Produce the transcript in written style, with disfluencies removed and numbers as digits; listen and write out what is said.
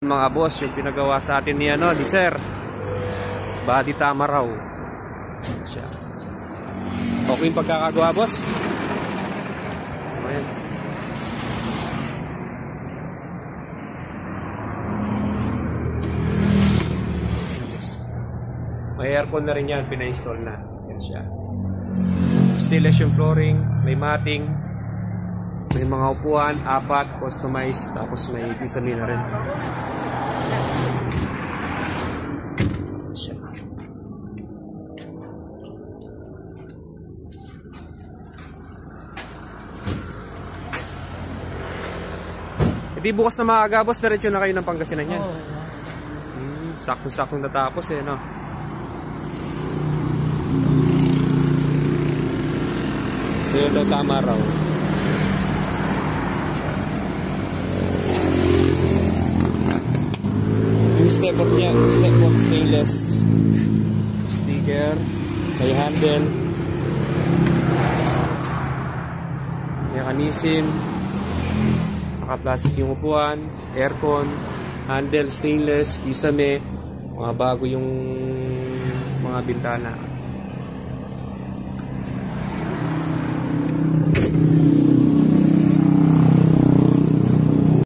Mga boss, yung pinagawa sa atin ni ni Sir. Body tama raw. Siya. Okay yung pagkakagawa, boss? Ayan. May aircon na rin yan, pina-install na. Yan siya. Stainless yung flooring, may matting, may mga upuan, 4, customized, tapos may kisame na rin. Di bukas na maaga, boss, diretso na kayo ng Pangasinan yan. Sakto-saktong natapos no. Ito daw tama raw. Yung step up niya, step up stainless sticker, may handle, mechanism, naka-plastic yung upuan, aircon, handle stainless, kisame, mga bago yung mga bintana.